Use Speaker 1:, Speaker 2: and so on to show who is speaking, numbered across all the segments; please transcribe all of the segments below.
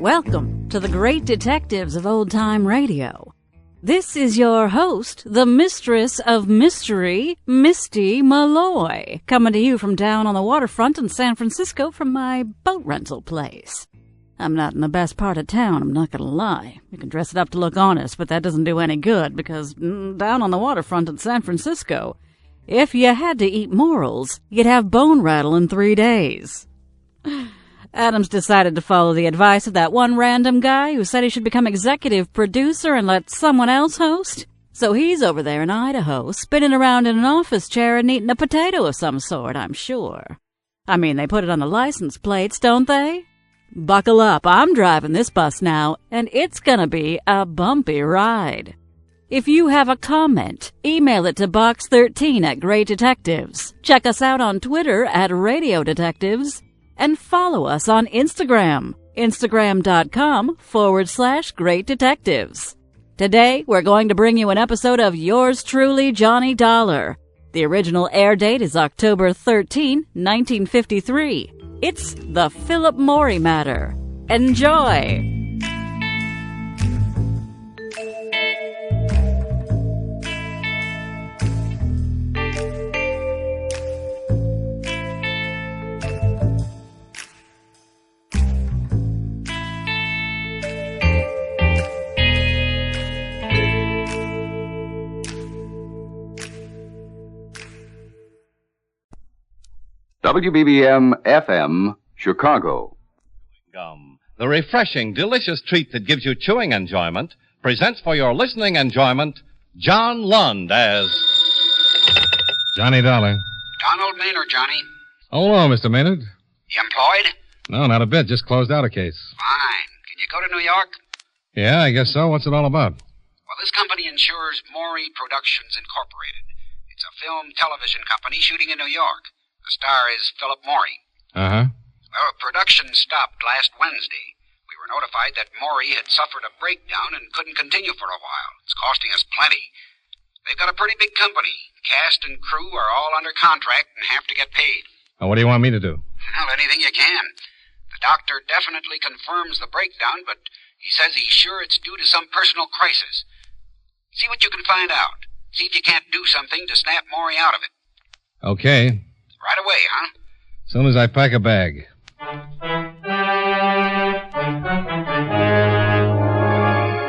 Speaker 1: Welcome to the great detectives of old-time radio. This is your host, the mistress of mystery, Misty Malloy, coming to you from down on the waterfront in San Francisco from my boat rental place. I'm not in the best part of town, I'm not gonna lie. You can dress it up to look honest, but that doesn't do any good, because down on the waterfront in San Francisco, if you had to eat morals, you'd have bone rattle in 3 days. Adams decided to follow the advice of that one random guy who said he should become executive producer and let someone else host. So he's over there in Idaho, spinning around in an office chair and eating a potato of some sort, I'm sure. I mean, they put it on the license plates, don't they? Buckle up, I'm driving this bus now, and it's gonna be a bumpy ride. If you have a comment, email it to box13@greatdetectives. Check us out on Twitter @Radio Detectives. And follow us on Instagram, instagram.com/Great Detectives. Today, we're going to bring you an episode of Yours Truly, Johnny Dollar. The original air date is October 13, 1953. It's the Philip Morey matter. Enjoy!
Speaker 2: WBBM-FM, Chicago.
Speaker 3: Gum, the refreshing, delicious treat that gives you chewing enjoyment, presents for your listening enjoyment, John Lund as...
Speaker 4: Johnny Dollar.
Speaker 5: Donald Maynard, Johnny.
Speaker 4: Oh, hello, Mr. Maynard.
Speaker 5: You employed?
Speaker 4: No, not a bit. Just closed out a case.
Speaker 5: Fine. Can you go to New York?
Speaker 4: Yeah, I guess so. What's it all about?
Speaker 5: Well, this company insures Morey Productions Incorporated. It's a film television company shooting in New York. The star is Philip Morey.
Speaker 4: Uh-huh.
Speaker 5: Well, production stopped last Wednesday. We were notified that Morey had suffered a breakdown and couldn't continue for a while. It's costing us plenty. They've got a pretty big company. Cast and crew are all under contract and have to get paid.
Speaker 4: Well, what do you want me to do?
Speaker 5: Well, anything you can. The doctor definitely confirms the breakdown, but he says he's sure it's due to some personal crisis. See what you can find out. See if you can't do something to snap Morey out of it.
Speaker 4: Okay.
Speaker 5: Right away, huh?
Speaker 4: As soon as I pack a bag.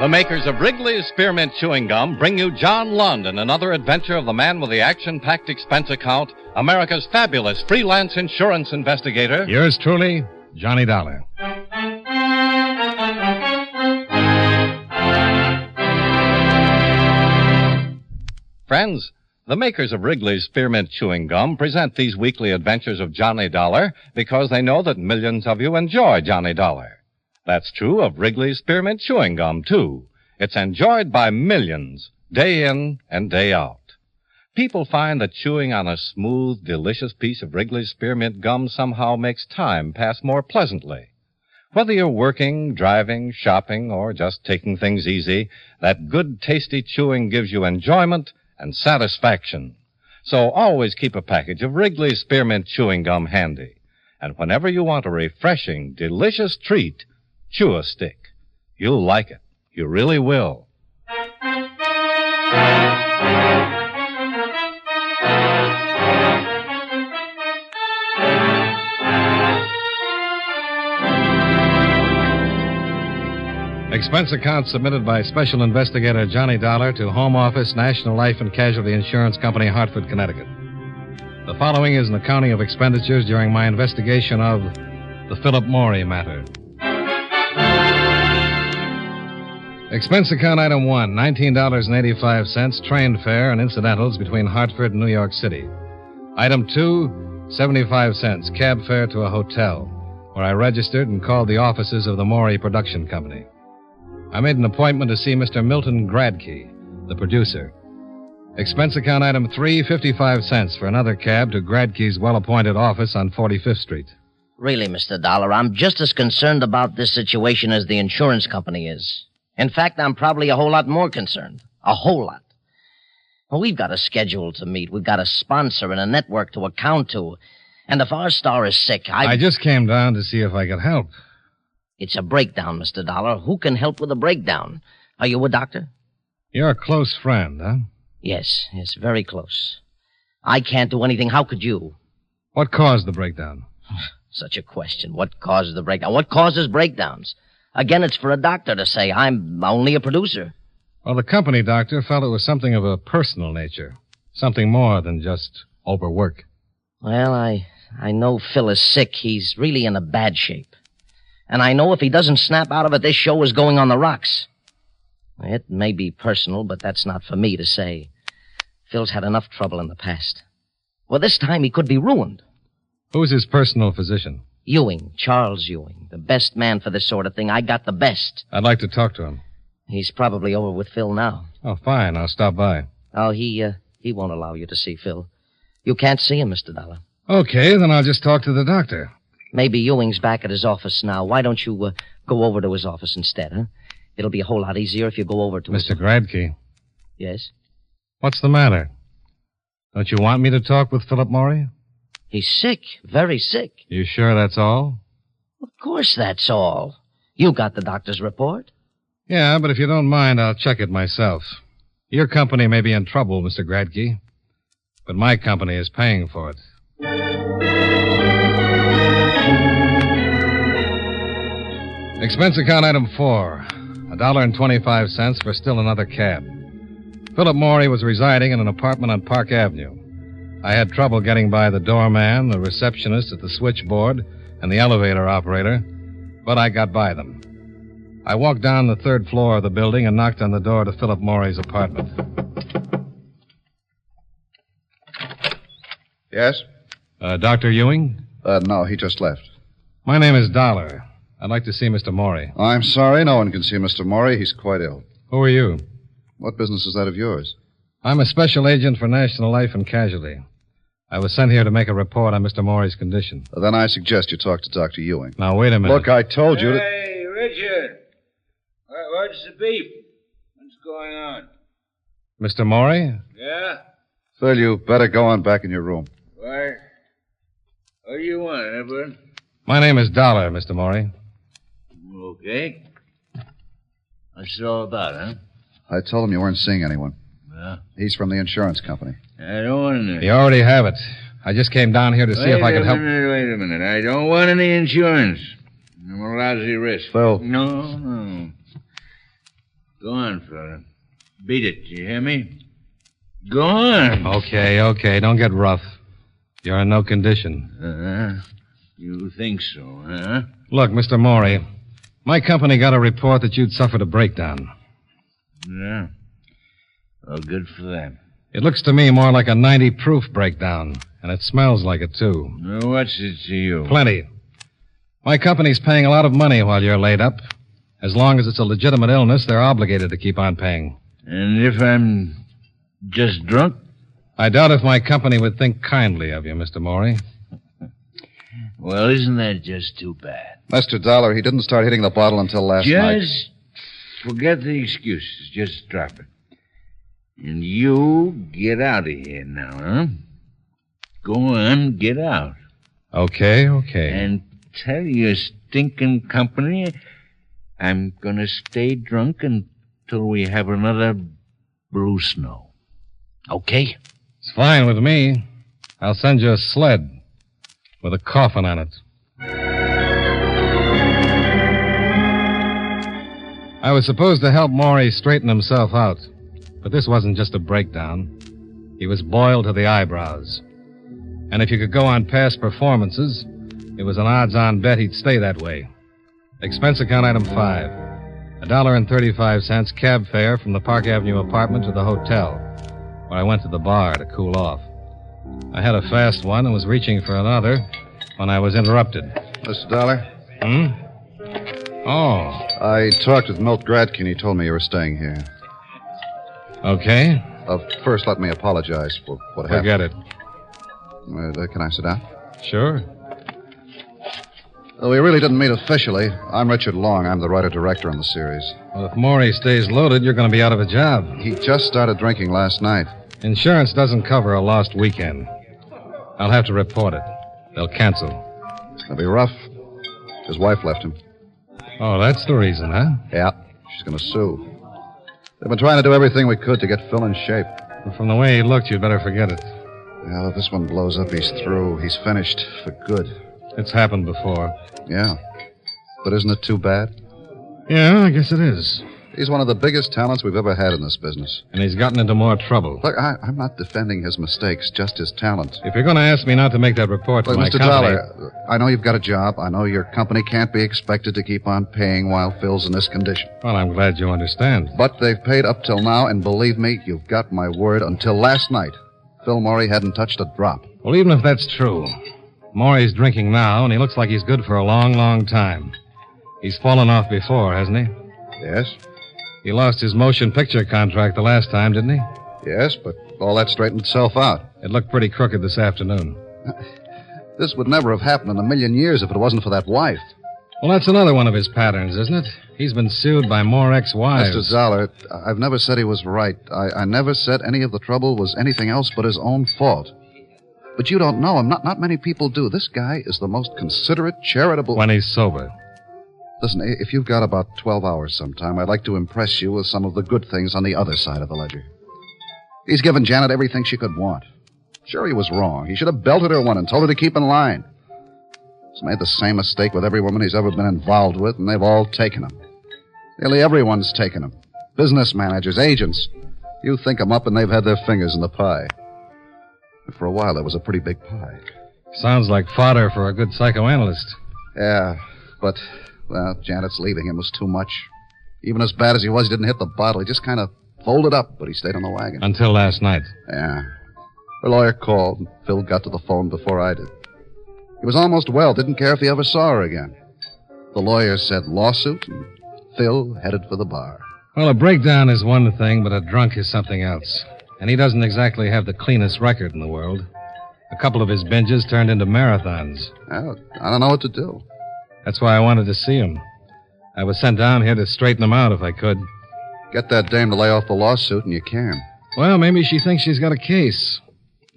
Speaker 3: The makers of Wrigley's Spearmint Chewing Gum bring you John Lund and another adventure of the man with the action-packed expense account, America's fabulous freelance insurance investigator.
Speaker 4: Yours truly, Johnny Dollar.
Speaker 3: Friends, the makers of Wrigley's Spearmint Chewing Gum present these weekly adventures of Johnny Dollar because they know that millions of you enjoy Johnny Dollar. That's true of Wrigley's Spearmint Chewing Gum, too. It's enjoyed by millions, day in and day out. People find that chewing on a smooth, delicious piece of Wrigley's Spearmint Gum somehow makes time pass more pleasantly. Whether you're working, driving, shopping, or just taking things easy, that good, tasty chewing gives you enjoyment and satisfaction. So always keep a package of Wrigley's Spearmint Chewing Gum handy. And whenever you want a refreshing, delicious treat, chew a stick. You'll like it. You really will.
Speaker 4: Expense account submitted by Special Investigator Johnny Dollar to Home Office, National Life and Casualty Insurance Company, Hartford, Connecticut. The following is an accounting of expenditures during my investigation of the Philip Morey matter. Expense account item 1, $19.85, train fare and incidentals between Hartford and New York City. Item 2, 75 cents, cab fare to a hotel, where I registered and called the offices of the Morey Production Company. I made an appointment to see Mr. Milton Gradke, the producer. Expense account item 3, 55 cents for another cab to Gradke's well-appointed office on 45th Street.
Speaker 6: Really, Mr. Dollar, I'm just as concerned about this situation as the insurance company is. In fact, I'm probably a whole lot more concerned. A whole lot. Well, we've got a schedule to meet. We've got a sponsor and a network to account to. And if our star is sick,
Speaker 4: I just came down to see if I could help.
Speaker 6: It's a breakdown, Mr. Dollar. Who can help with a breakdown? Are you a doctor?
Speaker 4: You're a close friend, huh?
Speaker 6: Yes, very close. I can't do anything. How could you?
Speaker 4: What caused the breakdown?
Speaker 6: Such a question. What causes the breakdown? What causes breakdowns? Again, it's for a doctor to say. I'm only a producer.
Speaker 4: Well, the company doctor felt it was something of a personal nature. Something more than just overwork.
Speaker 6: Well, I know Phil is sick. He's really in a bad shape. And I know if he doesn't snap out of it, this show is going on the rocks. It may be personal, but that's not for me to say. Phil's had enough trouble in the past. Well, this time he could be ruined.
Speaker 4: Who's his personal physician?
Speaker 6: Ewing, Charles Ewing. The best man for this sort of thing. I got the best.
Speaker 4: I'd like to talk to him.
Speaker 6: He's probably over with Phil now.
Speaker 4: Oh, fine. I'll stop by.
Speaker 6: Oh, he won't allow you to see Phil. You can't see him, Mr. Dollar.
Speaker 4: Okay, then I'll just talk to the doctor.
Speaker 6: Maybe Ewing's back at his office now. Why don't you go over to his office instead, huh? It'll be a whole lot easier if you go over to
Speaker 4: Mr. Gradke.
Speaker 6: Yes?
Speaker 4: What's the matter? Don't you want me to talk with Philip Morey?
Speaker 6: He's sick. Very sick.
Speaker 4: You sure that's all?
Speaker 6: Of course that's all. You got the doctor's report.
Speaker 4: Yeah, but if you don't mind, I'll check it myself. Your company may be in trouble, Mr. Gradke, but my company is paying for it. Expense account item 4, $1.25 for still another cab. Philip Morey was residing in an apartment on Park Avenue. I had trouble getting by the doorman, the receptionist at the switchboard, and the elevator operator, but I got by them. I walked down the third floor of the building and knocked on the door to Philip Morey's apartment.
Speaker 7: Yes?
Speaker 4: Dr. Ewing?
Speaker 7: No, he just left.
Speaker 4: My name is Dollar. I'd like to see Mr. Morey.
Speaker 7: I'm sorry, no one can see Mr. Morey. He's quite ill.
Speaker 4: Who are you?
Speaker 7: What business is that of yours?
Speaker 4: I'm a special agent for National Life and Casualty. I was sent here to make a report on Mr. Morey's condition.
Speaker 7: Then I suggest you talk to Dr. Ewing.
Speaker 4: Now, wait a minute.
Speaker 7: Look, I told you to...
Speaker 8: Hey, Richard. What's the beef? What's going on?
Speaker 4: Mr. Morey?
Speaker 8: Yeah?
Speaker 7: Phil, you better go on back in your room.
Speaker 8: Why? What do you want, Edward?
Speaker 4: My name is Dollar, Mr. Morey.
Speaker 8: Okay. What's it all about, huh?
Speaker 7: I told him you weren't seeing anyone.
Speaker 8: Yeah?
Speaker 7: He's from the insurance company.
Speaker 8: I don't want any.
Speaker 4: You already have it. I just came down here to see if I could help.
Speaker 8: Wait a minute. I don't want any insurance. I'm a lousy risk.
Speaker 7: Phil.
Speaker 8: No. Go on, fella. Beat it. Do you hear me? Go on.
Speaker 4: Okay. Don't get rough. You're in no condition.
Speaker 8: You think so, huh?
Speaker 4: Look, Mr. Morey, my company got a report that you'd suffered a breakdown.
Speaker 8: Yeah. Well, good for them.
Speaker 4: It looks to me more like a 90-proof breakdown, and it smells like it, too.
Speaker 8: Well, what's it to you?
Speaker 4: Plenty. My company's paying a lot of money while you're laid up. As long as it's a legitimate illness, they're obligated to keep on paying.
Speaker 8: And if I'm just drunk?
Speaker 4: I doubt if my company would think kindly of you, Mr. Morey.
Speaker 8: Well, isn't that just too bad?
Speaker 7: Mr. Dollar, he didn't start hitting the bottle until last night.
Speaker 8: Just forget the excuses. Just drop it. And you get out of here now, huh? Go on, get out.
Speaker 4: Okay.
Speaker 8: And tell your stinking company I'm going to stay drunk until we have another blue snow. Okay?
Speaker 4: It's fine with me. I'll send you a sled with a coffin on it. I was supposed to help Morey straighten himself out, but this wasn't just a breakdown. He was boiled to the eyebrows. And if you could go on past performances, it was an odds-on bet he'd stay that way. Expense account item 5, $1.35 cab fare from the Park Avenue apartment to the hotel, where I went to the bar to cool off. I had a fast one and was reaching for another when I was interrupted.
Speaker 7: Mr. Dollar?
Speaker 4: Oh.
Speaker 7: I talked with Milt Gradke, and he told me you were staying here.
Speaker 4: Okay.
Speaker 7: First, let me apologize for what happened.
Speaker 4: Forget it.
Speaker 7: Can I sit down?
Speaker 4: Sure.
Speaker 7: We really didn't meet officially. I'm Richard Long. I'm the writer-director on the series.
Speaker 4: Well, if Morey stays loaded, you're going to be out of a job.
Speaker 7: He just started drinking last night.
Speaker 4: Insurance doesn't cover a lost weekend. I'll have to report it. They'll cancel.
Speaker 7: It'll be rough. His wife left him.
Speaker 4: Oh, that's the reason, huh?
Speaker 7: Yeah, she's going to sue. They've been trying to do everything we could to get Phil in shape.
Speaker 4: Well, from the way he looked, you'd better forget it.
Speaker 7: Well, if this one blows up, he's through. He's finished for good.
Speaker 4: It's happened before.
Speaker 7: Yeah. But isn't it too bad?
Speaker 4: Yeah, I guess it is.
Speaker 7: He's one of the biggest talents we've ever had in this business.
Speaker 4: And he's gotten into more trouble.
Speaker 7: Look, I'm not defending his mistakes, just his talent.
Speaker 4: If you're going to ask me not to make that report to
Speaker 7: Look,
Speaker 4: my
Speaker 7: Mr.
Speaker 4: company...
Speaker 7: Dollar, I know you've got a job. I know your company can't be expected to keep on paying while Phil's in this condition.
Speaker 4: Well, I'm glad you understand.
Speaker 7: But they've paid up till now, and believe me, you've got my word, until last night, Phil Morey hadn't touched a drop.
Speaker 4: Well, even if that's true, Morey's drinking now, and he looks like he's good for a long, long time. He's fallen off before, hasn't he?
Speaker 7: Yes?
Speaker 4: He lost his motion picture contract the last time, didn't he?
Speaker 7: Yes, but all that straightened itself out.
Speaker 4: It looked pretty crooked this afternoon.
Speaker 7: This would never have happened in a million years if it wasn't for that wife.
Speaker 4: Well, that's another one of his patterns, isn't it? He's been sued by more ex-wives.
Speaker 7: Mr. Zoller, I've never said he was right. I never said any of the trouble was anything else but his own fault. But you don't know him. Not many people do. This guy is the most considerate, charitable...
Speaker 4: When he's sober.
Speaker 7: Listen, if you've got about 12 hours sometime, I'd like to impress you with some of the good things on the other side of the ledger. He's given Janet everything she could want. Sure, he was wrong. He should have belted her one and told her to keep in line. He's made the same mistake with every woman he's ever been involved with, and they've all taken him. Nearly everyone's taken him. Business managers, agents. You think them up, and they've had their fingers in the pie. For a while, there was a pretty big pie.
Speaker 4: Sounds like fodder for a good psychoanalyst.
Speaker 7: Yeah, but... Well, Janet's leaving him was too much. Even as bad as he was, he didn't hit the bottle. He just kind of folded up, but he stayed on the wagon.
Speaker 4: Until last night.
Speaker 7: Yeah. Her lawyer called, and Phil got to the phone before I did. He was almost well, didn't care if he ever saw her again. The lawyer said lawsuit, and Phil headed for the bar.
Speaker 4: Well, a breakdown is one thing, but a drunk is something else. And he doesn't exactly have the cleanest record in the world. A couple of his binges turned into marathons.
Speaker 7: Well, I don't know what to do.
Speaker 4: That's why I wanted to see him. I was sent down here to straighten him out if I could.
Speaker 7: Get that dame to lay off the lawsuit, and you can.
Speaker 4: Well, maybe she thinks she's got a case.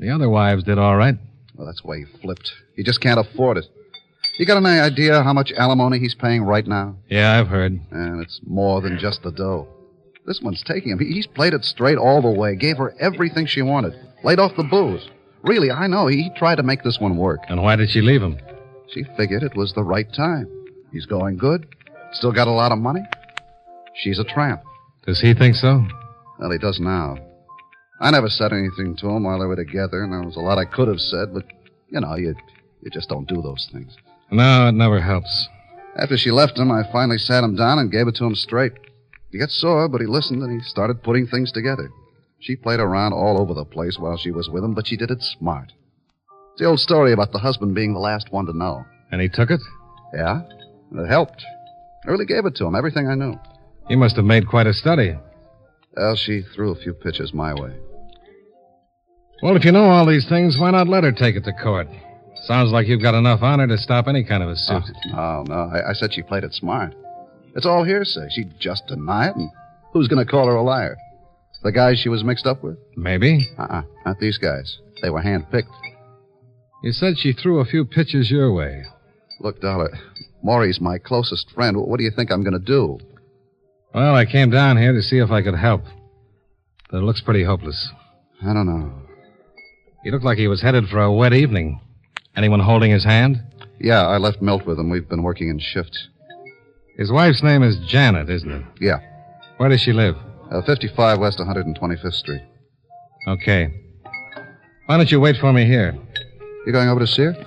Speaker 4: The other wives did all right.
Speaker 7: Well, that's why he flipped. He just can't afford it. You got any idea how much alimony he's paying right now?
Speaker 4: Yeah, I've heard.
Speaker 7: And it's more than just the dough. This one's taking him. He's played it straight all the way. Gave her everything she wanted. Laid off the booze. Really, I know. He tried to make this one work.
Speaker 4: And why did she leave him?
Speaker 7: She figured it was the right time. He's going good. Still got a lot of money. She's a tramp.
Speaker 4: Does he think so?
Speaker 7: Well, he does now. I never said anything to him while they were together, and there was a lot I could have said, but, you just don't do those things.
Speaker 4: No, it never helps.
Speaker 7: After she left him, I finally sat him down and gave it to him straight. He got sore, but he listened, and he started putting things together. She played around all over the place while she was with him, but she did it smart. It's the old story about the husband being the last one to know.
Speaker 4: And he took it?
Speaker 7: Yeah, and it helped. I really gave it to him, everything I knew.
Speaker 4: He must have made quite a study.
Speaker 7: Well, she threw a few pitches my way.
Speaker 4: Well, if you know all these things, why not let her take it to court? Sounds like you've got enough on her to stop any kind of a suit.
Speaker 7: Oh, no. I said she played it smart. It's all hearsay. She'd just deny it, and who's going to call her a liar? The guys she was mixed up with?
Speaker 4: Maybe.
Speaker 7: Not these guys. They were hand-picked.
Speaker 4: You said she threw a few pitches your way.
Speaker 7: Look, Dollar, Morey's my closest friend. What do you think I'm going to do?
Speaker 4: Well, I came down here to see if I could help. But it looks pretty hopeless.
Speaker 7: I don't know.
Speaker 4: He looked like he was headed for a wet evening. Anyone holding his hand?
Speaker 7: Yeah, I left Milt with him. We've been working in shifts.
Speaker 4: His wife's name is Janet, isn't it?
Speaker 7: Yeah.
Speaker 4: Where does she live?
Speaker 7: 55 West 125th Street.
Speaker 4: Okay. Why don't you wait for me here?
Speaker 7: You going over to see her?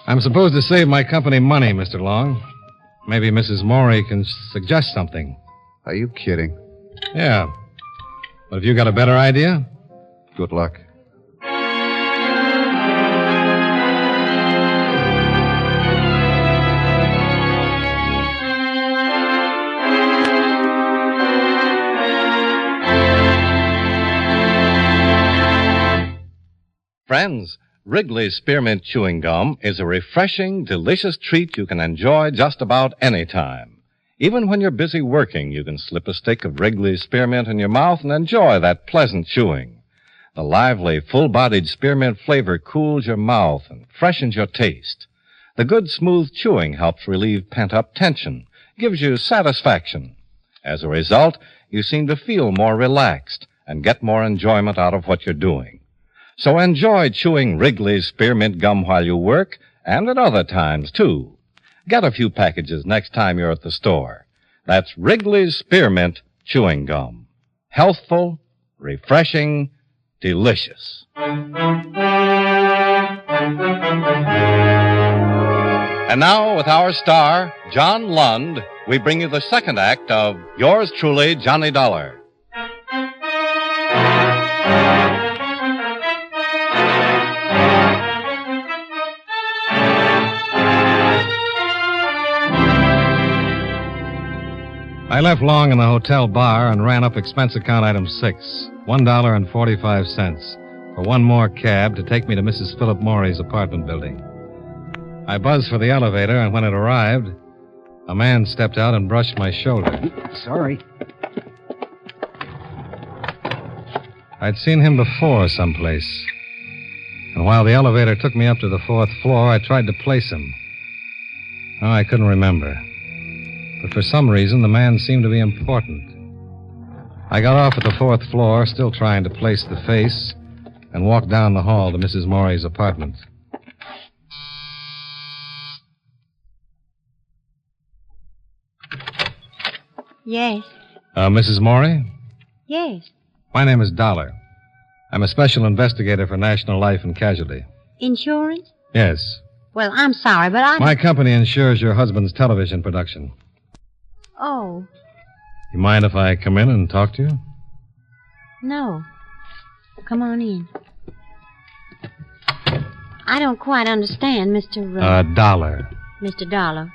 Speaker 4: I'm supposed to save my company money, Mr. Long. Maybe Mrs. Morey can suggest something.
Speaker 7: Are you kidding?
Speaker 4: Yeah. But have you got a better idea?
Speaker 7: Good luck.
Speaker 3: Friends, Wrigley's Spearmint Chewing Gum is a refreshing, delicious treat you can enjoy just about any time. Even when you're busy working, you can slip a stick of Wrigley's Spearmint in your mouth and enjoy that pleasant chewing. The lively, full-bodied spearmint flavor cools your mouth and freshens your taste. The good, smooth chewing helps relieve pent-up tension gives you satisfaction. As a result, you seem to feel more relaxed and get more enjoyment out of what you're doing. So enjoy chewing Wrigley's Spearmint Gum while you work, and at other times, too. Get a few packages next time you're at the store. That's Wrigley's Spearmint Chewing Gum. Healthful, refreshing, delicious. And now, with our star, John Lund, we bring you the second act of Yours Truly, Johnny Dollar.
Speaker 4: I left Long in the hotel bar and ran up expense account item 6, $1.45, for one more cab to take me to Mrs. Philip Morey's apartment building. I buzzed for the elevator, and when it arrived, a man stepped out and brushed my shoulder.
Speaker 9: Sorry.
Speaker 4: I'd seen him before someplace. And while the elevator took me up to the 4th floor, I tried to place him. Oh, I couldn't remember. But for some reason, the man seemed to be important. I got off at the 4th floor, still trying to place the face, and walked down the hall to Mrs. Morey's apartment.
Speaker 10: Yes.
Speaker 4: Mrs. Morey?
Speaker 10: Yes.
Speaker 4: My name is Dollar. I'm a special investigator for National Life and Casualty.
Speaker 10: Insurance?
Speaker 4: Yes.
Speaker 10: Well, I'm sorry, but
Speaker 4: My company insures your husband's television production.
Speaker 10: Oh,
Speaker 4: You mind if I come in and talk to you?
Speaker 10: no. Come on in. I don't quite understand, Mr.
Speaker 4: Dollar.
Speaker 10: Mr. Dollar.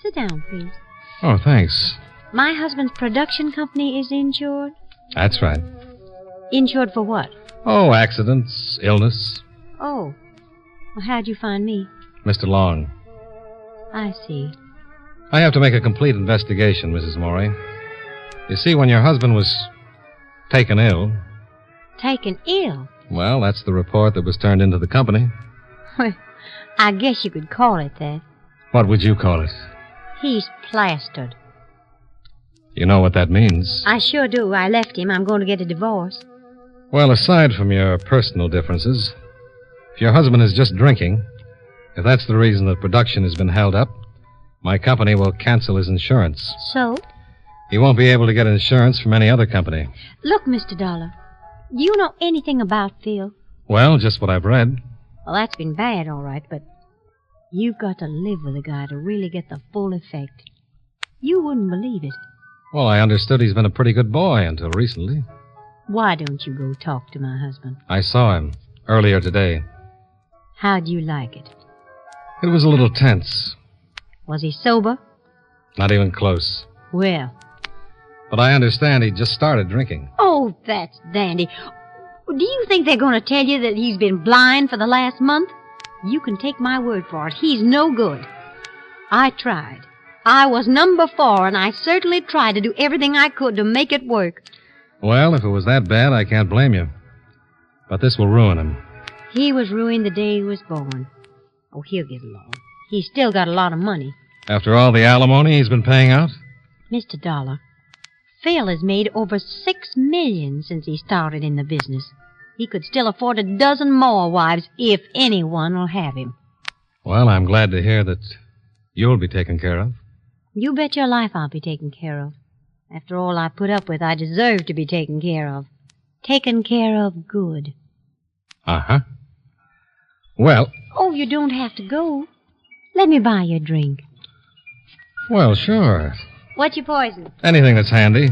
Speaker 10: Sit down, please.
Speaker 4: Oh, thanks.
Speaker 10: My husband's production company is insured?
Speaker 4: That's right.
Speaker 10: Insured for what?
Speaker 4: Oh, accidents, illness.
Speaker 10: Oh. Well, how'd you find me?
Speaker 4: Mr. Long.
Speaker 10: I see.
Speaker 4: I have to make a complete investigation, Mrs. Morey. You see, when your husband was taken ill...
Speaker 10: Taken ill?
Speaker 4: Well, that's the report that was turned into the company.
Speaker 10: Well, I guess you could call it that.
Speaker 4: What would you call it?
Speaker 10: He's plastered.
Speaker 4: You know what that means.
Speaker 10: I sure do. I left him. I'm going to get a divorce.
Speaker 4: Well, aside from your personal differences, if your husband is just drinking, if that's the reason that production has been held up, my company will cancel his insurance.
Speaker 10: So?
Speaker 4: He won't be able to get insurance from any other company.
Speaker 10: Look, Mr. Dollar, do you know anything about Phil?
Speaker 4: Well, just what I've read.
Speaker 10: Well, that's been bad, all right, but you've got to live with a guy to really get the full effect. You wouldn't believe it.
Speaker 4: Well, I understood he's been a pretty good boy until recently.
Speaker 10: Why don't you go talk to my husband?
Speaker 4: I saw him earlier today.
Speaker 10: How'd you like it?
Speaker 4: It was a little tense.
Speaker 10: Was he sober?
Speaker 4: Not even close.
Speaker 10: Well.
Speaker 4: But I understand he just started drinking.
Speaker 10: Oh, that's dandy. Do you think they're going to tell you that he's been blind for the last month? You can take my word for it. He's no good. I tried. I was number 4, and I certainly tried to do everything I could to make it work.
Speaker 4: Well, if it was that bad, I can't blame you. But this will ruin him.
Speaker 10: He was ruined the day he was born. Oh, he'll get along. He's still got a lot of money.
Speaker 4: After all the alimony he's been paying out?
Speaker 10: Mr. Dollar, Phil has made over $6 million since he started in the business. He could still afford a dozen more wives if anyone will have him.
Speaker 4: Well, I'm glad to hear that you'll be taken care of.
Speaker 10: You bet your life I'll be taken care of. After all I put up with, I deserve to be taken care of. Taken care of good.
Speaker 4: Uh-huh. Well...
Speaker 10: Oh, you don't have to go. Let me buy you a drink.
Speaker 4: Well, sure.
Speaker 10: What's your poison?
Speaker 4: Anything that's handy.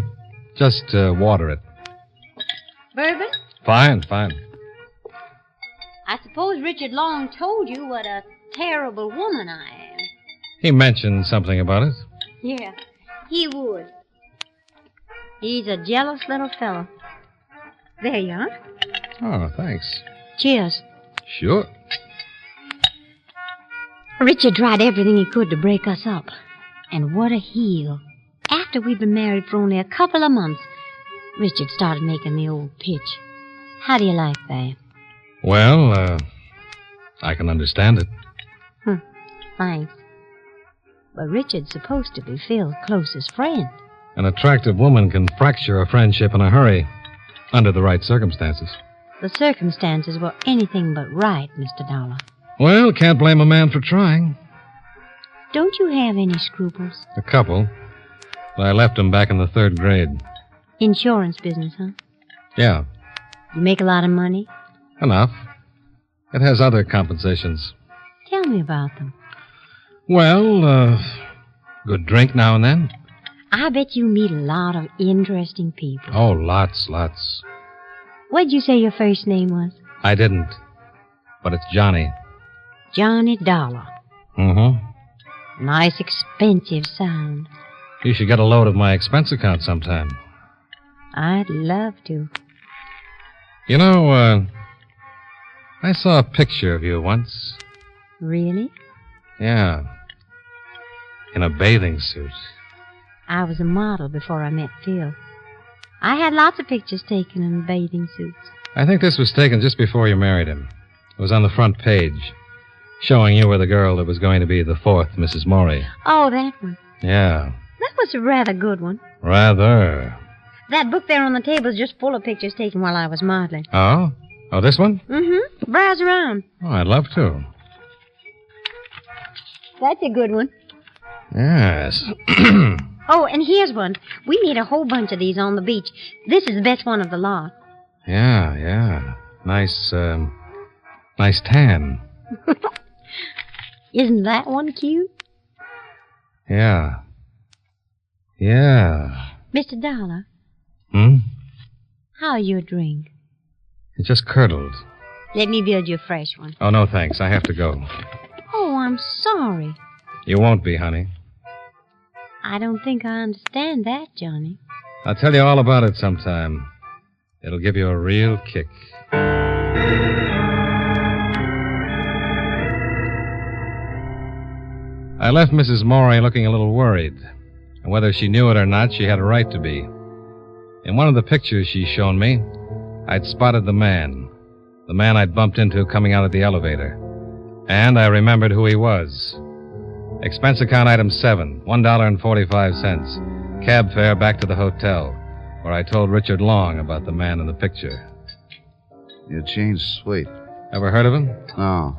Speaker 4: Just water it.
Speaker 10: Bourbon?
Speaker 4: Fine.
Speaker 10: I suppose Richard Long told you what a terrible woman I am.
Speaker 4: He mentioned something about it.
Speaker 10: Yeah, he would. He's a jealous little fellow. There you are.
Speaker 4: Oh, thanks.
Speaker 10: Cheers.
Speaker 4: Sure.
Speaker 10: Richard tried everything he could to break us up. And what a heel. After we'd been married for only a couple of months, Richard started making the old pitch. How do you like that?
Speaker 4: Well, I can understand it.
Speaker 10: Thanks. But Richard's supposed to be Phil's closest friend.
Speaker 4: An attractive woman can fracture a friendship in a hurry, under the right circumstances.
Speaker 10: The circumstances were anything but right, Mr. Dollar.
Speaker 4: Well, can't blame a man for trying.
Speaker 10: Don't you have any scruples?
Speaker 4: A couple. But I left them back in the 3rd grade.
Speaker 10: Insurance business, huh?
Speaker 4: Yeah,
Speaker 10: You make a lot of money?
Speaker 4: enough. It has other compensations.
Speaker 10: Tell me about them.
Speaker 4: Well, good drink now and then.
Speaker 10: I bet you meet a lot of interesting people.
Speaker 4: Oh, lots.
Speaker 10: What'd you say your first name was?
Speaker 4: I didn't. But it's Johnny.
Speaker 10: Johnny Dollar.
Speaker 4: Mm-hmm.
Speaker 10: Nice, expensive sound.
Speaker 4: You should get a load of my expense account sometime.
Speaker 10: I'd love to.
Speaker 4: You know, I saw a picture of you once.
Speaker 10: Really?
Speaker 4: Yeah. In a bathing suit.
Speaker 10: I was a model before I met Phil. I had lots of pictures taken in bathing suits.
Speaker 4: I think this was taken just before you married him. It was on the front page, showing you were the girl that was going to be the 4th Mrs. Morey.
Speaker 10: Oh, that one.
Speaker 4: Yeah.
Speaker 10: That was a rather good one.
Speaker 4: Rather.
Speaker 10: That book there on the table is just full of pictures taken while I was modeling.
Speaker 4: Oh? Oh, this one?
Speaker 10: Mm-hmm. Browse around.
Speaker 4: Oh, I'd love to.
Speaker 10: That's a good one.
Speaker 4: Yes.
Speaker 10: Oh, and here's one. We made a whole bunch of these on the beach. This is the best one of the lot.
Speaker 4: Yeah. Nice tan.
Speaker 10: Isn't that one cute?
Speaker 4: Yeah.
Speaker 10: Mr. Dollar,
Speaker 4: Hmm?
Speaker 10: how's your drink?
Speaker 4: It just curdled.
Speaker 10: Let me build you a fresh one.
Speaker 4: Oh, no, thanks. I have to go.
Speaker 10: Oh, I'm sorry.
Speaker 4: You won't be, honey.
Speaker 10: I don't think I understand that, Johnny.
Speaker 4: I'll tell you all about it sometime. It'll give you a real kick. I left Mrs. Morey looking a little worried. And whether she knew it or not, she had a right to be. In one of the pictures she's shown me, I'd spotted the man I'd bumped into coming out of the elevator. And I remembered who he was. Expense account item 7, $1.45. Cab fare back to the hotel, where I told Richard Long about the man in the picture.
Speaker 7: Eugene Sweet.
Speaker 4: Ever heard of him?
Speaker 7: No.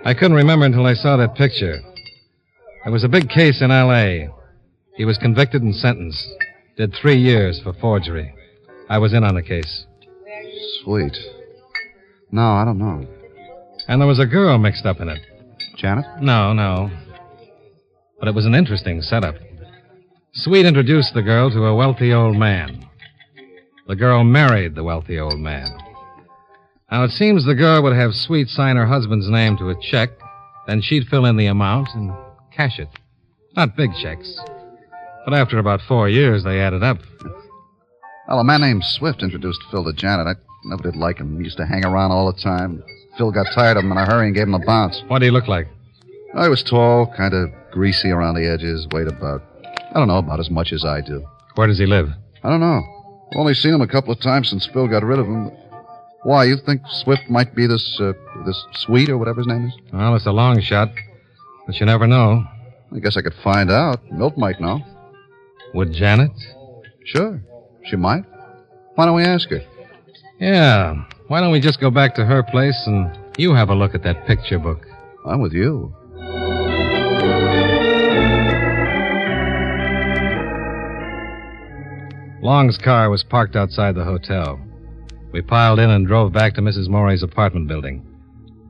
Speaker 4: I couldn't remember until I saw that picture. There was a big case in L.A. He was convicted and sentenced. Did 3 years for forgery. I was in on the case.
Speaker 7: Sweet. No, I don't know.
Speaker 4: And there was a girl mixed up in it.
Speaker 7: Janet?
Speaker 4: No. But it was an interesting setup. Sweet introduced the girl to a wealthy old man. The girl married the wealthy old man. Now, it seems the girl would have Sweet sign her husband's name to a check, then she'd fill in the amount and cash it. Not big checks. But after about 4 years, they added up.
Speaker 7: Well, a man named Swift introduced Phil to Janet. I never did like him. He used to hang around all the time. Phil got tired of him in a hurry and gave him a bounce.
Speaker 4: What did he look like?
Speaker 7: I was tall, kind of greasy around the edges, weighed about as much as I do.
Speaker 4: Where does he live?
Speaker 7: I don't know. I've only seen him a couple of times since Phil got rid of him. Why, you think Swift might be this Sweet or whatever his name is?
Speaker 4: Well, it's a long shot, but you never know.
Speaker 7: I guess I could find out. Milt might know.
Speaker 4: Would Janet?
Speaker 7: Sure. She might. Why don't we ask her?
Speaker 4: Yeah. Why don't we just go back to her place and you have a look at that picture book?
Speaker 7: I'm with you.
Speaker 4: Long's car was parked outside the hotel. We piled in and drove back to Mrs. Morey's apartment building.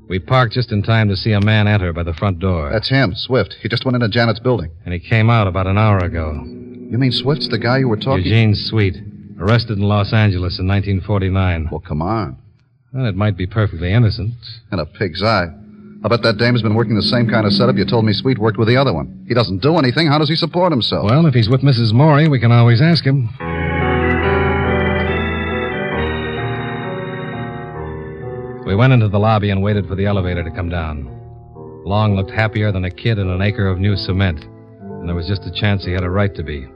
Speaker 4: We parked just in time to see a man enter by the front door.
Speaker 7: That's him, Swift. He just went into Janet's building.
Speaker 4: And he came out about an hour ago.
Speaker 7: You mean Swift's the guy you were talking...
Speaker 4: Eugene Sweet, arrested in Los Angeles in 1949.
Speaker 7: Well, come on.
Speaker 4: Well, it might be perfectly innocent.
Speaker 7: In a pig's eye. I bet that dame's been working the same kind of setup you told me Sweet worked with the other one. He doesn't do anything. How does he support himself?
Speaker 4: Well, if he's with Mrs. Morey, we can always ask him. We went into the lobby and waited for the elevator to come down. Long looked happier than a kid in an acre of new cement, and there was just a chance he had a right to be.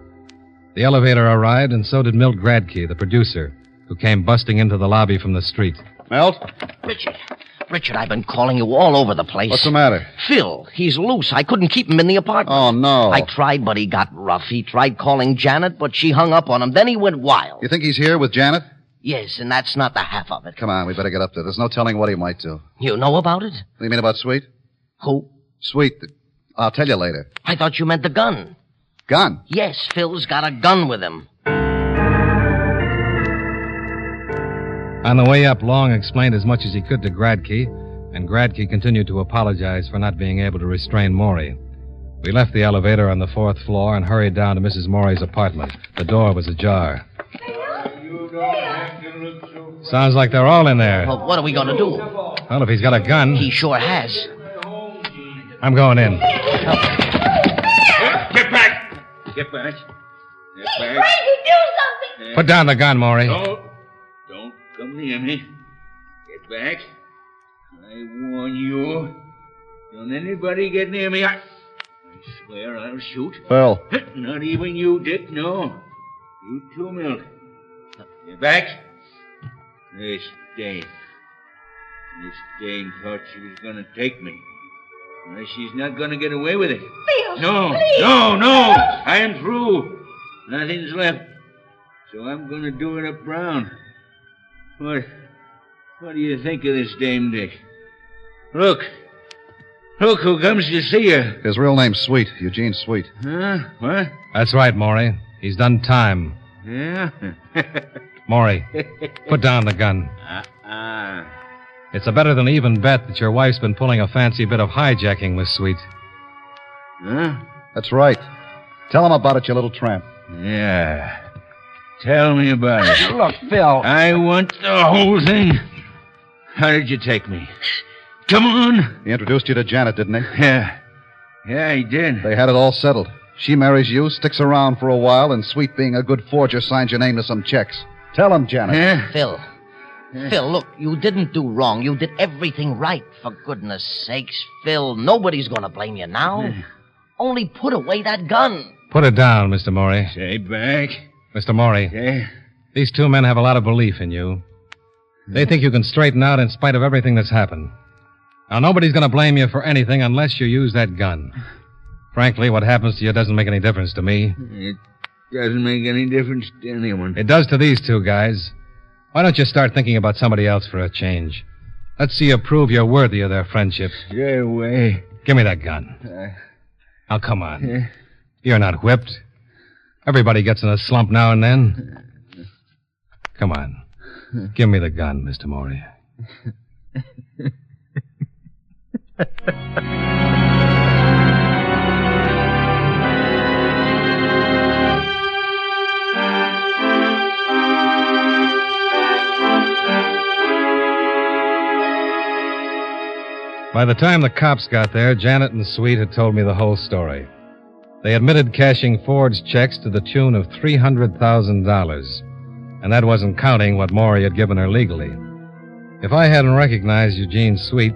Speaker 4: The elevator arrived, and so did Milt Gradke, the producer, who came busting into the lobby from the street.
Speaker 7: Milt?
Speaker 6: Richard, Richard, I've been calling you all over the place.
Speaker 7: What's the matter?
Speaker 6: Phil, he's loose. I couldn't keep him in the apartment.
Speaker 7: Oh, no.
Speaker 6: I tried, but he got rough. He tried calling Janet, but she hung up on him. Then he went wild.
Speaker 7: You think he's here with Janet?
Speaker 6: Yes, and that's not the half of it.
Speaker 7: Come on, we better get up there. There's no telling what he might do.
Speaker 6: You know about it?
Speaker 7: What do you mean about Sweet?
Speaker 6: Who?
Speaker 7: Sweet. I'll tell you later.
Speaker 6: I thought you meant the gun.
Speaker 7: Gun?
Speaker 6: Yes, Phil's got a gun with him.
Speaker 4: On the way up, Long explained as much as he could to Gradke, and Gradke continued to apologize for not being able to restrain Morey. We left the elevator on the 4th floor and hurried down to Mrs. Morey's apartment. The door was ajar. Sounds like they're all in there.
Speaker 6: Well, what are we going to do?
Speaker 4: Well, if he's got a gun...
Speaker 6: He sure has.
Speaker 4: I'm going in.
Speaker 8: Get back! Get back. Get back.
Speaker 10: Crazy, do something!
Speaker 4: Put down the gun, Morey.
Speaker 8: Don't come near me. Get back. I warn you. Don't anybody get near me. I swear I'll shoot.
Speaker 7: Phil.
Speaker 8: Not even you, Dick, no. You too, Milk. Get back. This Dame thought she was going to take me. Well, she's not going to get away with it.
Speaker 10: Phil,
Speaker 8: No,
Speaker 10: please.
Speaker 8: no. I am through. Nothing's left. So I'm going to do it up brown. What do you think of this Dame, Dick? Look who comes to see you.
Speaker 7: His real name's Sweet. Eugene Sweet.
Speaker 8: Huh? What?
Speaker 4: That's right, Morey. He's done time.
Speaker 8: Yeah?
Speaker 4: Morey, put down the gun. It's a better than even bet that your wife's been pulling a fancy bit of hijacking with Sweet.
Speaker 8: Huh?
Speaker 7: That's right. Tell him about it, you little tramp.
Speaker 8: Yeah. Tell me about it.
Speaker 6: Look, Phil.
Speaker 8: I want the whole thing. How did you take me? Come on.
Speaker 7: He introduced you to Janet, didn't he?
Speaker 8: Yeah, he did.
Speaker 7: They had it all settled. She marries you, sticks around for a while, and Sweet, being a good forger, signs your name to some checks. Tell him, Janet.
Speaker 8: Yeah?
Speaker 6: Phil, look, you didn't do wrong. You did everything right, for goodness sakes. Phil, nobody's going to blame you now. Only put away that gun.
Speaker 4: Put it down, Mr. Morey.
Speaker 8: Stay back.
Speaker 4: Mr. Morey,
Speaker 8: Yeah?
Speaker 4: these two men have a lot of belief in you. They think you can straighten out in spite of everything that's happened. Now, nobody's going to blame you for anything unless you use that gun. Frankly, what happens to you doesn't make any difference to me.
Speaker 8: It doesn't make any difference to anyone.
Speaker 4: It does to these two guys. Why don't you start thinking about somebody else for a change? Let's see you prove you're worthy of their friendship.
Speaker 8: Stay away.
Speaker 4: Give me that gun. Now, come on. You're not whipped. Everybody gets in a slump now and then. Come on. Give me the gun, Mr. Morey. By the time the cops got there, Janet and Sweet had told me the whole story. They admitted cashing forged checks to the tune of $300,000. And that wasn't counting what Morey had given her legally. If I hadn't recognized Eugene Sweet,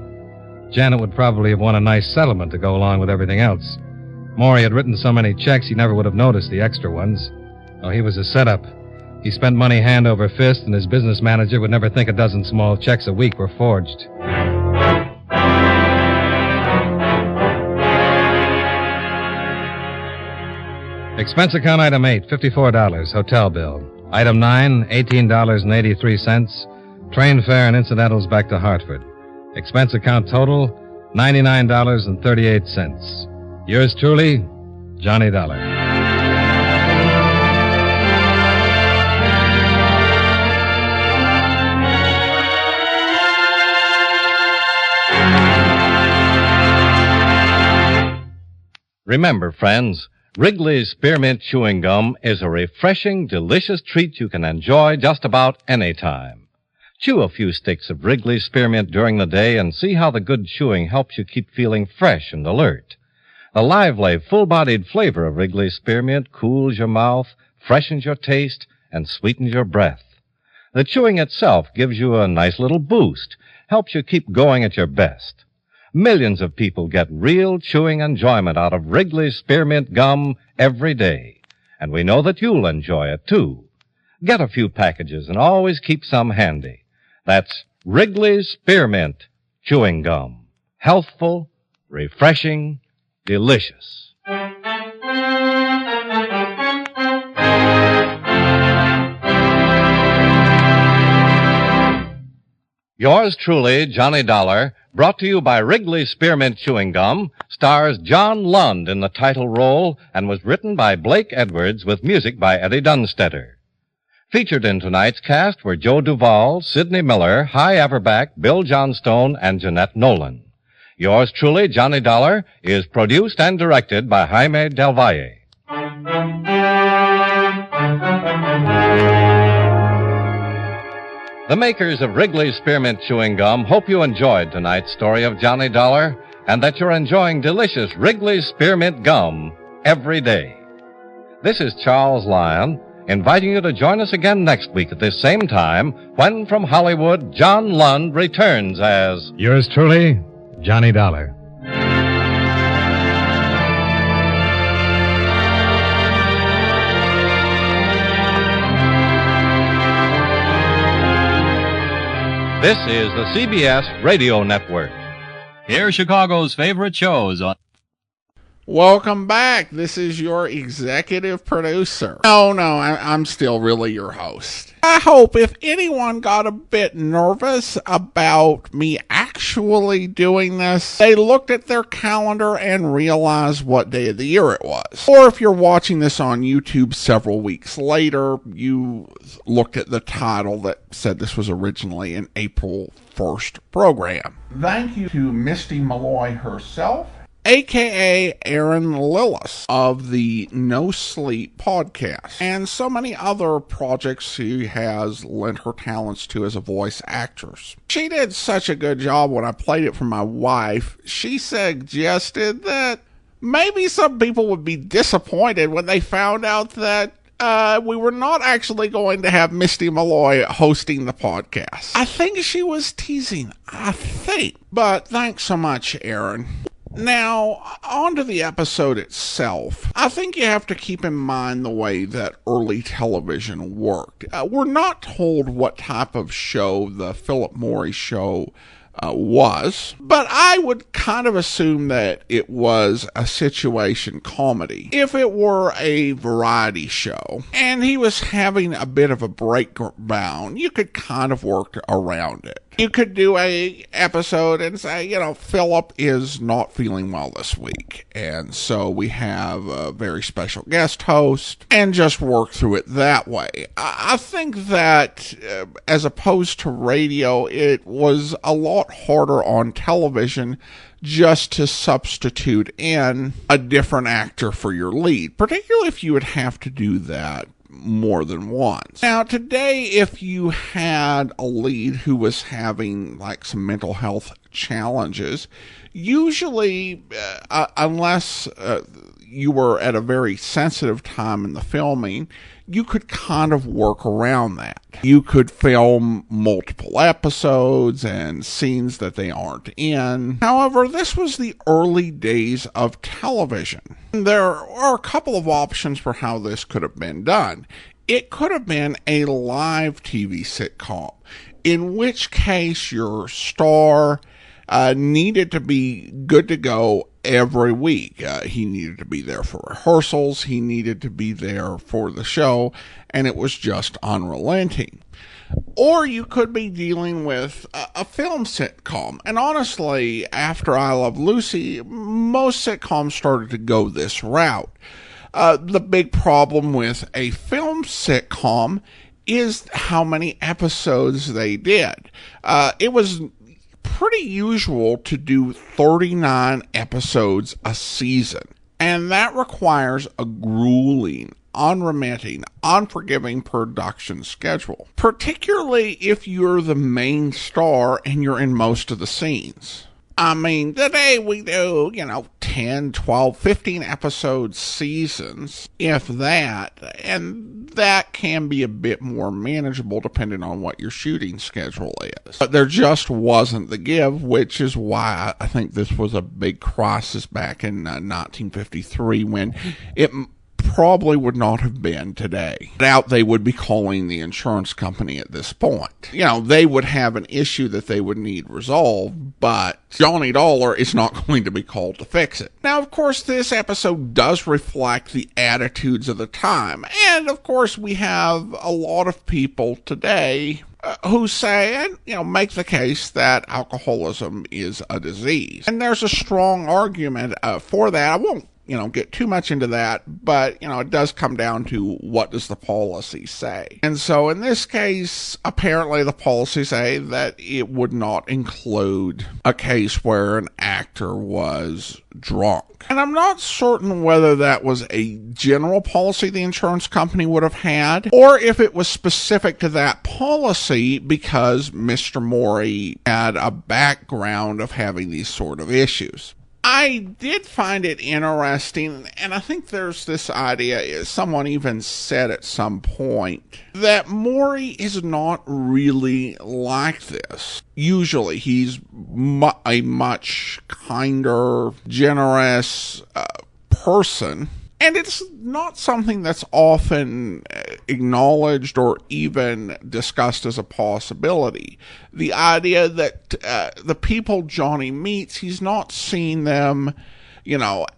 Speaker 4: Janet would probably have won a nice settlement to go along with everything else. Morey had written so many checks he never would have noticed the extra ones. Oh, he was a setup. He spent money hand over fist, and his business manager would never think a dozen small checks a week were forged. Expense account item 8, $54, hotel bill. Item 9, $18.83, train fare and incidentals back to Hartford. Expense account total, $99.38. Yours truly, Johnny Dollar.
Speaker 3: Remember, friends, Wrigley's Spearmint Chewing Gum is a refreshing, delicious treat you can enjoy just about any time. Chew a few sticks of Wrigley's Spearmint during the day and see how the good chewing helps you keep feeling fresh and alert. The lively, full-bodied flavor of Wrigley's Spearmint cools your mouth, freshens your taste, and sweetens your breath. The chewing itself gives you a nice little boost, helps you keep going at your best. Millions of people get real chewing enjoyment out of Wrigley's Spearmint Gum every day. And we know that you'll enjoy it, too. Get a few packages and always keep some handy. That's Wrigley's Spearmint, chewing gum. Healthful, refreshing, delicious. Yours truly, Johnny Dollar, brought to you by Wrigley Spearmint Chewing Gum, stars John Lund in the title role and was written by Blake Edwards with music by Eddie Dunstetter. Featured in tonight's cast were Joe Duvall, Sidney Miller, Fri Apr, Bill Johnstone, and Jeanette Nolan. Yours truly, Johnny Dollar, is produced and directed by Jaime Del Valle. The makers of Wrigley Spearmint Chewing Gum hope you enjoyed tonight's story of Johnny Dollar and that you're enjoying delicious Wrigley Spearmint Gum every day. This is Charles Lyon, inviting you to join us again next week at this same time when from Hollywood, John Lund returns as...
Speaker 4: Yours truly, Johnny Dollar.
Speaker 3: This is the CBS Radio Network.
Speaker 9: Here's Chicago's favorite shows on...
Speaker 11: Welcome back. This is your executive producer. No, I'm still really your host. I hope if anyone got a bit nervous about me actually doing this, they looked at their calendar and realized what day of the year it was. Or if you're watching this on YouTube several weeks later, you looked at the title that said this was originally an April 1st program. Thank you to Misty Malloy herself, a.k.a. Aaron Lillis of the No Sleep podcast, and so many other projects she has lent her talents to as a voice actress. She did such a good job when I played it for my wife. She suggested that maybe some people would be disappointed when they found out that we were not actually going to have Misty Malloy hosting the podcast. I think she was teasing. But thanks so much, Aaron. Now, on to the episode itself. I think you have to keep in mind the way that early television worked. We're not told what type of show the Philip Morey show was, but I would kind of assume that it was a situation comedy. If it were a variety show and he was having a bit of a breakdown, you could kind of work around it. You could do a episode and say, Philip is not feeling well this week, and so we have a very special guest host, and just work through it that way. I think that, as opposed to radio, it was a lot harder on television just to substitute in a different actor for your lead, particularly if you would have to do that more than once. Now, today, if you had a lead who was having some mental health challenges, usually, unless you were at a very sensitive time in the filming, you could kind of work around that. You could film multiple episodes and scenes that they aren't in. However, this was the early days of television. There are a couple of options for how this could have been done. It could have been a live TV sitcom, in which case your star needed to be good to go every week. He needed to be there for rehearsals, he needed to be there for the show, and it was just unrelenting. Or you could be dealing with a film sitcom. And honestly, after I Love Lucy, most sitcoms started to go this route. The big problem with a film sitcom is how many episodes they did. It was pretty usual to do 39 episodes a season, and that requires a grueling, unremitting, unforgiving production schedule, particularly if you're the main star and you're in most of the scenes. I mean, today we do, 10, 12, 15 episode seasons, if that, and that can be a bit more manageable depending on what your shooting schedule is. But there just wasn't the give, which is why I think this was a big crisis back in 1953 when it probably would not have been today. I doubt they would be calling the insurance company at this point. You know, they would have an issue that they would need resolved, but Johnny Dollar is not going to be called to fix it. Now, of course, this episode does reflect the attitudes of the time. And, of course, we have a lot of people today who say, and, make the case that alcoholism is a disease. And there's a strong argument for that. I won't, get too much into that, but, it does come down to what does the policy say. And so in this case, apparently the policy say that it would not include a case where an actor was drunk. And I'm not certain whether that was a general policy the insurance company would have had, or if it was specific to that policy because Mr. Morey had a background of having these sort of issues. I did find it interesting, and I think there's this idea, someone even said at some point, that Morey is not really like this. Usually he's a much kinder, generous person. And it's not something that's often acknowledged or even discussed as a possibility. The idea that the people Johnny meets, he's not seeing them,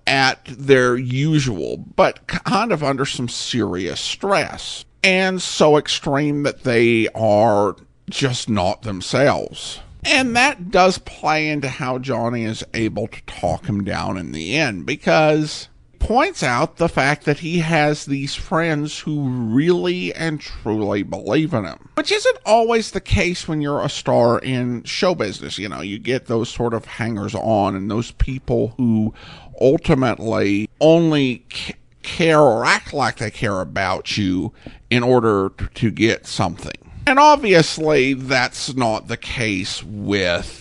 Speaker 11: at their usual, but kind of under some serious stress. And so extreme that they are just not themselves. And that does play into how Johnny is able to talk him down in the end, because points out the fact that he has these friends who really and truly believe in him, which isn't always the case when you're a star in show business. You get those sort of hangers-on and those people who ultimately only care or act like they care about you in order to get something. And obviously that's not the case with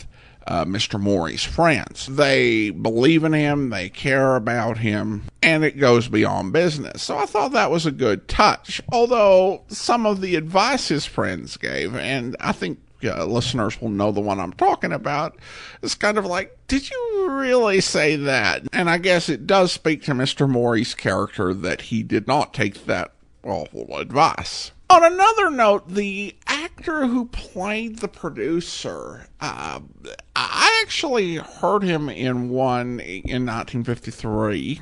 Speaker 11: Mr. Morey's friends. They believe in him, they care about him, and it goes beyond business. So I thought that was a good touch, although some of the advice his friends gave, and I think listeners will know the one I'm talking about, is kind of like, did you really say that? And I guess it does speak to Mr. Morey's character that he did not take that awful advice. On another note, the actor who played the producer, I actually heard him in one in 1953,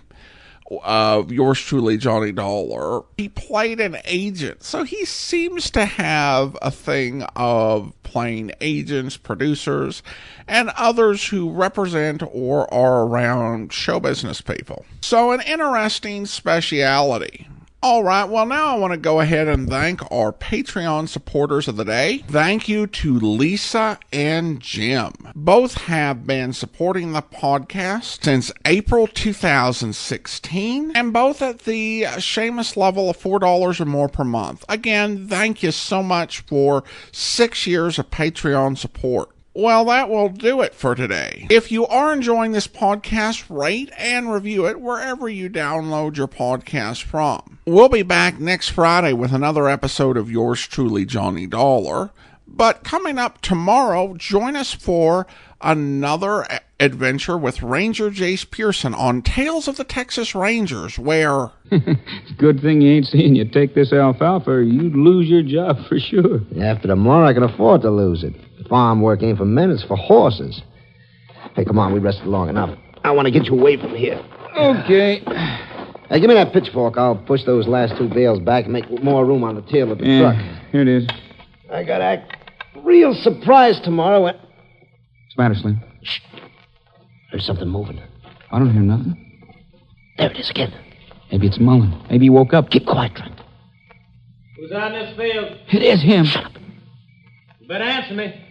Speaker 11: yours truly, Johnny Dollar. He played an agent, so he seems to have a thing of playing agents, producers, and others who represent or are around show business people. So an interesting speciality. All right, well, now I want to go ahead and thank our Patreon supporters of the day. Thank you to Lisa and Jim. Both have been supporting the podcast since April 2016, and both at the Seamus level of $4 or more per month. Again, thank you so much for 6 years of Patreon support. Well, that will do it for today. If you are enjoying this podcast, rate and review it wherever you download your podcast from. We'll be back next Friday with another episode of yours truly, Johnny Dollar. But coming up tomorrow, join us for another adventure with Ranger Jace Pearson on Tales of the Texas Rangers, where...
Speaker 12: It's a good thing you ain't seen you take this alfalfa, or you'd lose your job for sure.
Speaker 13: After tomorrow, I can afford to lose it. Farm work ain't for men, it's for horses. Hey, come on, we rested long enough. I want to get you away from here.
Speaker 12: Okay.
Speaker 13: Hey, give me that pitchfork. I'll push those last 2 bales back and make more room on the tail of the truck.
Speaker 12: Here it is.
Speaker 13: I got to act real surprised tomorrow.
Speaker 12: What's the matter, Slim?
Speaker 13: Shh. There's something moving.
Speaker 12: I don't hear nothing.
Speaker 13: There it is again.
Speaker 12: Maybe it's Mullen. Maybe he woke up.
Speaker 13: Keep quiet, Trent.
Speaker 14: Who's out in this field?
Speaker 12: It is him.
Speaker 13: Shut up.
Speaker 14: You better answer me.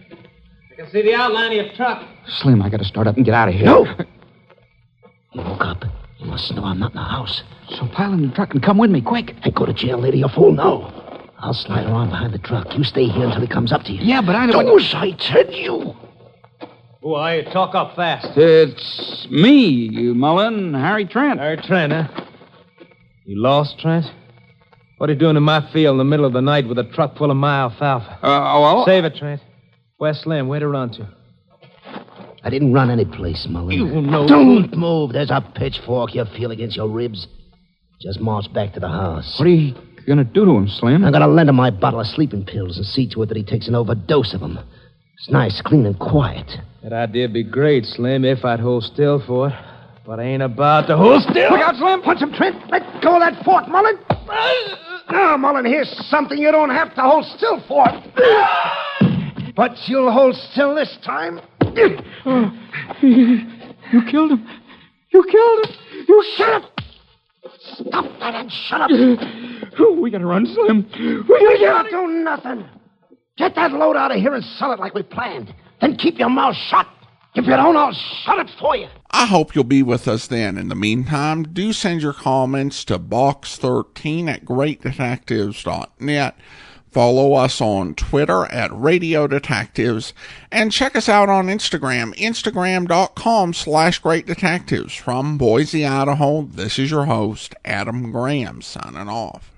Speaker 14: I can see the outline of your truck.
Speaker 12: Slim, I got to start up and get out of here.
Speaker 13: No! You woke up. You must know I'm not in the house.
Speaker 12: So pile in the truck and come with me, quick.
Speaker 13: Hey, go to jail, lady, you fool. No. I'll slide around behind the truck. You stay here until he comes up to you.
Speaker 12: Yeah, but I don't...
Speaker 13: Don't I tell you?
Speaker 14: Who are you? Talk up fast.
Speaker 12: It's me, Mullen, Harry Trent.
Speaker 14: Harry Trent, huh? You lost, Trent? What are you doing in my field in the middle of the night with a truck full of my alfalfa?
Speaker 12: Well...
Speaker 14: Save it, Trent. Where's Slim? Where'd he run to?
Speaker 13: I didn't run any place, Mullen.
Speaker 14: You know...
Speaker 13: Don't move. There's a pitchfork you feel against your ribs. Just march back to the house.
Speaker 12: What are you gonna do to him, Slim?
Speaker 13: I'm gonna lend him my bottle of sleeping pills and see to it that he takes an overdose of them. It's nice, clean, and quiet.
Speaker 14: That idea'd be great, Slim, if I'd hold still for it. But I ain't about to hold still.
Speaker 13: Look out, Slim! Punch him, Trent! Let go of that fork, Mullen! Now, Mullen, here's something you don't have to hold still for. But you'll hold still this time.
Speaker 12: You killed him. You killed him.
Speaker 13: You shut up! Stop that and shut up!
Speaker 12: We gotta run, Slim.
Speaker 13: We gotta do nothing. Get that load out of here and sell it like we planned. Then keep your mouth shut. If you don't, I'll shut it for you.
Speaker 11: I hope you'll be with us then. In the meantime, do send your comments to box13@greatdetectives.net. Follow us on Twitter at Radio Detectives. And check us out on Instagram, instagram.com/Great Detectives. From Boise, Idaho, this is your host, Adam Graham, signing off.